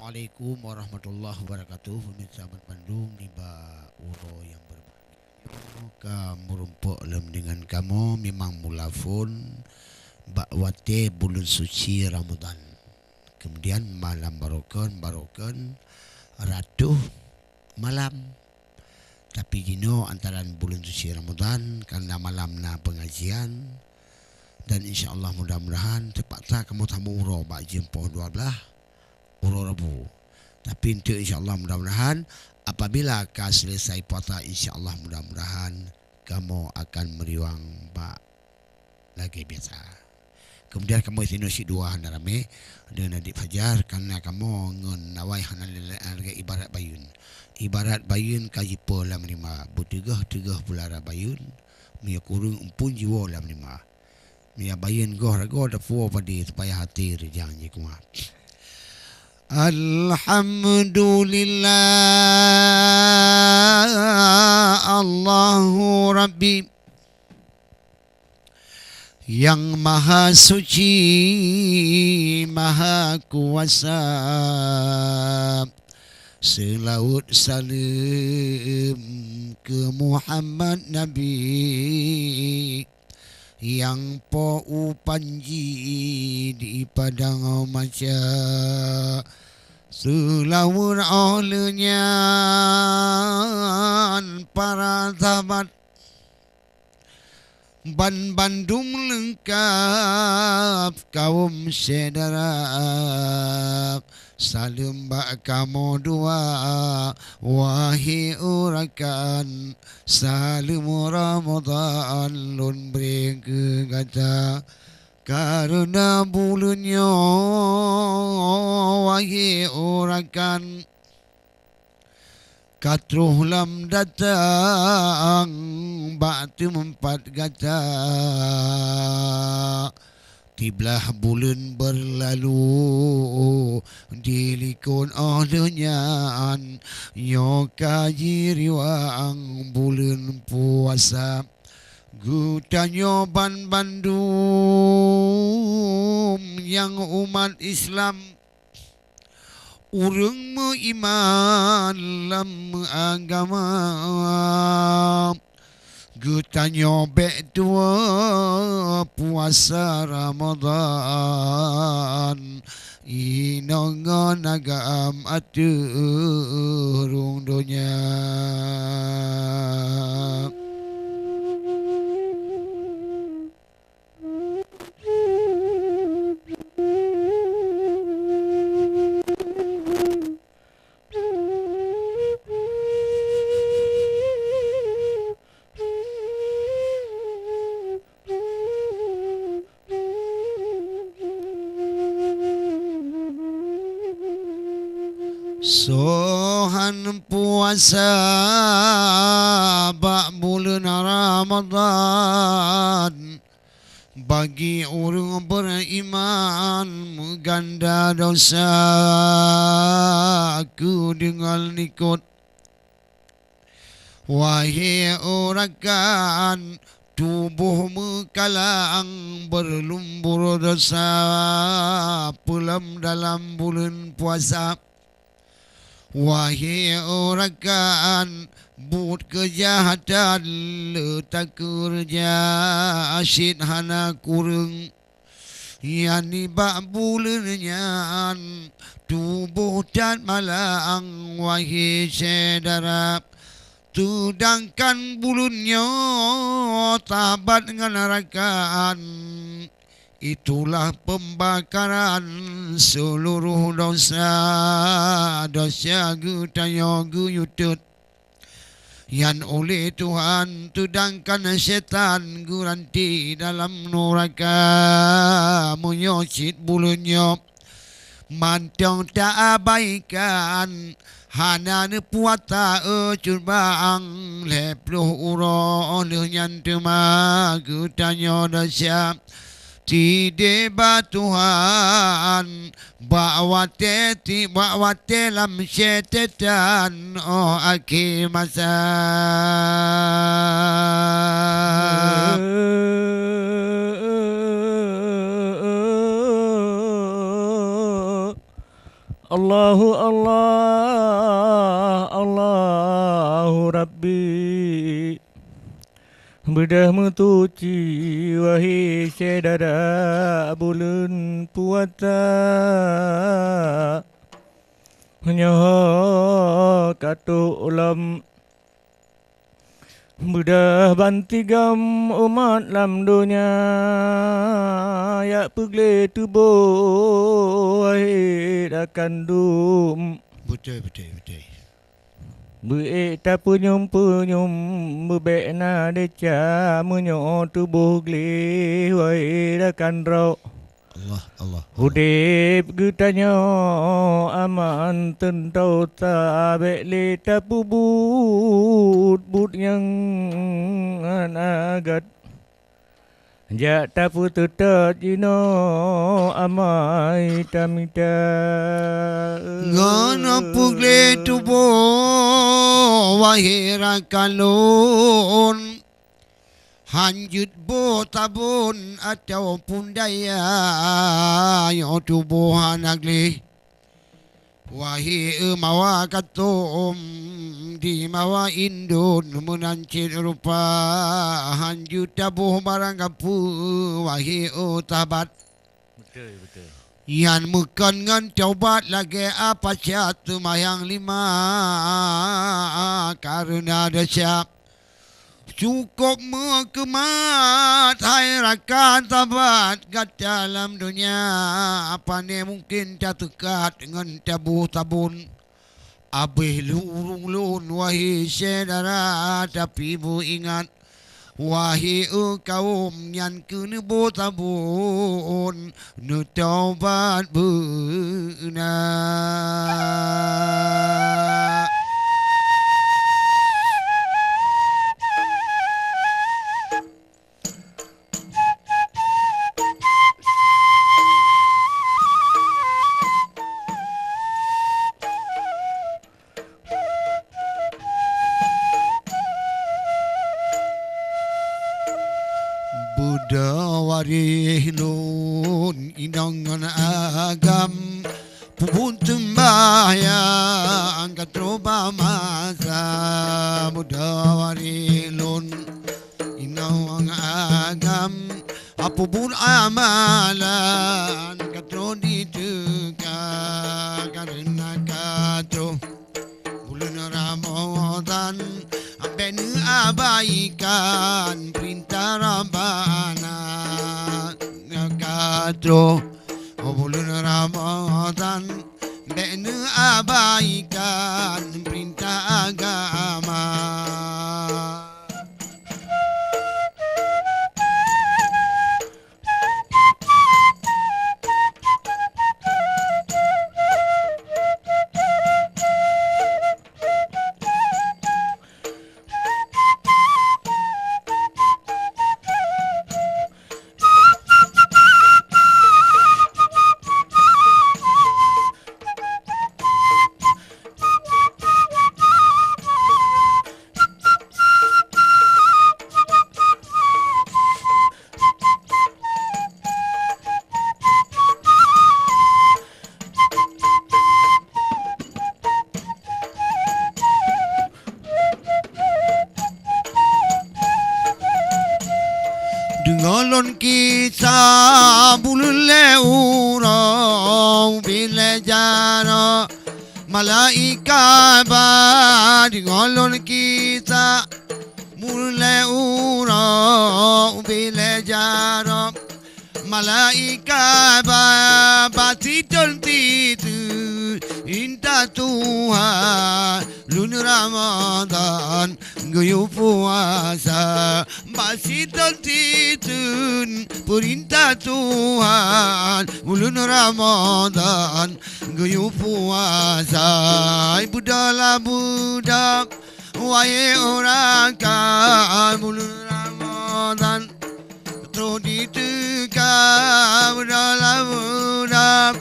Assalamualaikum warahmatullahi wabarakatuh. Pemirsa Bandung ni ba uro yang berbahagia. Ka merumpuk lem dengan kamu memang mulafun bak wate bulan suci Ramadan. Kemudian malam barokan ratuh malam. Tapi gino antaran bulan suci Ramadan karena malam na pengajian dan insyaallah mudah-mudahan terpaksa kamu tamu uro bak jempoh 12 uro Rabu. Tapi untuk insyaAllah mudah-mudahan apabila kau selesai puasa, insyaAllah mudah-mudahan kamu akan meriwang bak lagi biasa. Kemudian kamu isi nasi dua hana rame dengan adik fajar karena kamu ngon nawai hana harga ibarat bayun. Ibarat bayun kaji pola menerima butigah pulara bayun mia kurung umpun jiwa la menerima. Mia bayun goh rago da fuo padi supaya hati rejang je kuat. Alhamdulillah Allahu Rabbi yang maha suci maha kuasa, selawat salam ke Muhammad Nabi yang po panji di padang maca, selawat olehnya para sahabat Bandung lengkap kaum saudara. Salam bak kamu dua wahai urakan, salam Ramadan lun beri kegata karena bulannya wahai urakan. Katruh lam datang batu empat gata, tiblah bulan berlalu dilikun olehnya yo kaji riwang bulan puasa. Gutanyo Bandung yang umat Islam urang iman lam agama, gutanyo bek tua puasa Ramadan inongon agam aturung dunia. Sohan puasa bak bulan Ramadan bagi orang beriman mengganda dosa aku dengan nikut. Wahai orakan tubuhmu kalang berlumpur dosa pulam dalam bulan puasa. Wahai orakan but kejahatan letak kerja asyid hana kurung, yani bak bulannya tubuh dan malang. Wahai saudara, tudangkan bulannya tabat dengan nerakaan, itulah pembakaran seluruh dosa gutayo guyutut yang oleh Tuhan tudangkan setan guranti dalam neraka menyocit bulunya. Mantong tak abaikan hana ne puata cubang lepluh uro oleh tema gutayo dosa. Tide ba Tuhan bakwate lam syaitan oh akhir masa. Allahu Allah, Allahu Rabbi. Bedah metuci wahai saudara bulan puasa, nyaho katu ulam bedah bantigam umat lam dunia, ya pegle tubuh wahai akan dum. Betul. Beek tak punyum bebek na deca menyo tubuh gli wai rakan ro. Allah. Hudip gutanya aman tentau tabe le tapu but yang anagat. Ja tapu tutat jino amai tamita. Ngana pugle tubo wahira kalon hanjut bo tabun ataupun daya yo tubo hanagli wahi mawa katom di mawa indun menancit rupa hanjut tabuh barang kapu wahi tabat. Betul. Yan mukan ngan cobat lagi apa syatu mayang lima karena ada siap cukup mengemat hai rakan tabat kat dalam dunia apa ni mungkin tak tekat dengan tabuh tabun abih lurung lun wahai saudara tapi bu ingat wahai kaum yang kena tabun nu taubat benar. Warih nun inangan agam pupun sembahyang katroba masa muda warih nun inangan agam apapun amalan katro diteka karena katro bulan Ramadan benu abaikan perintah Rabbana katro bulan Ramadan benu abaikan perintah agama. Dengalon kisah bulule urau bila jara malaika ba dengalon kisah bulule urau bila jara malaika ba batidon titu inta Tuhan lun Ramadan goyo puasa batidon titun perintah Tuhan bulan Ramadan goyo puasa budala budak wahai orang kan bulan Ramadan terus ditegak budala budak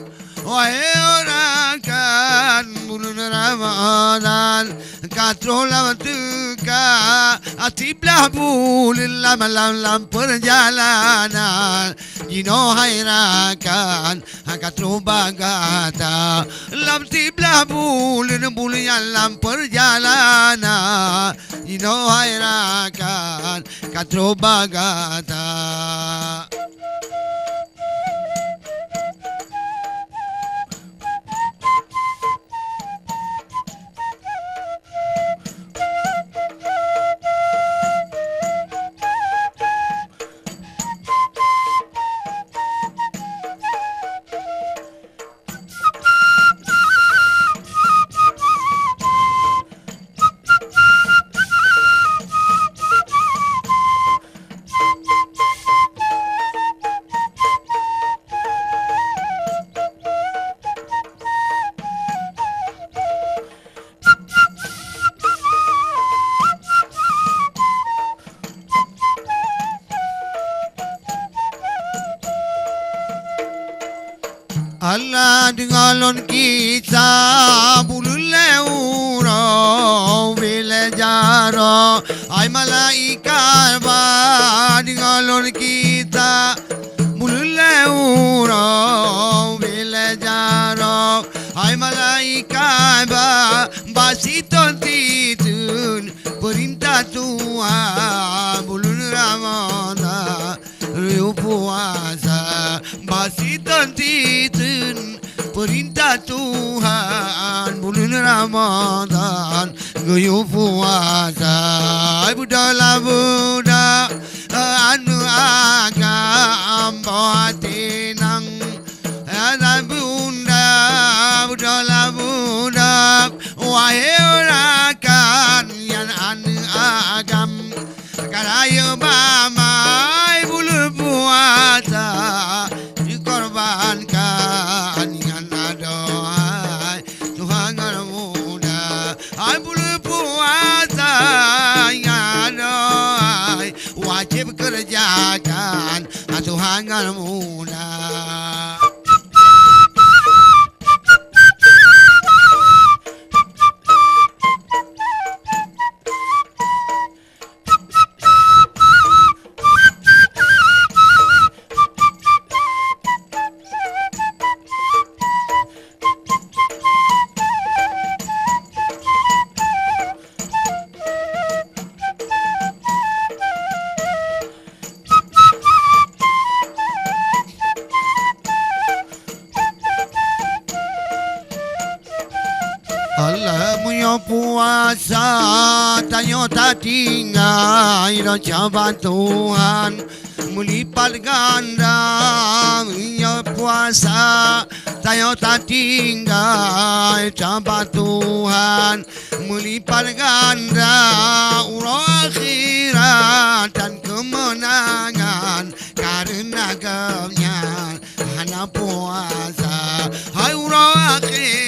wahai orang kan bulan Ramadan katrola tuka atiblah bulil lam perjalanan Dino hairakan katro bagata lam tiblah bulil lam perjalanan Dino hairakan katro bagata Allah dengalon kita bulule uro vile jaro ay malaikat ba dengalon kita bulule uro vile jaro ay malaikat ba basiton titun perintah Tuhan bulan Ramadan riu puasa basiton titun perintah Tuhan bulan Ramadan riu puasa budala budak anu agam batinang ada bunda budala budak wahai rakan yang anu agam karaya mamai bulu puasa dikorbankan dengan doa Tuhan yang muda ai bulu puasa yang doa wajib kerjakan Tuhan yang muda Allah punya puasa tanyo tak tinggal caban Tuhan melipat ganda punya puasa tanyo tak tinggal caban Tuhan melipat ganda urang akhirat dan kemenangan karena agamanya hana puasa hai urang akhirat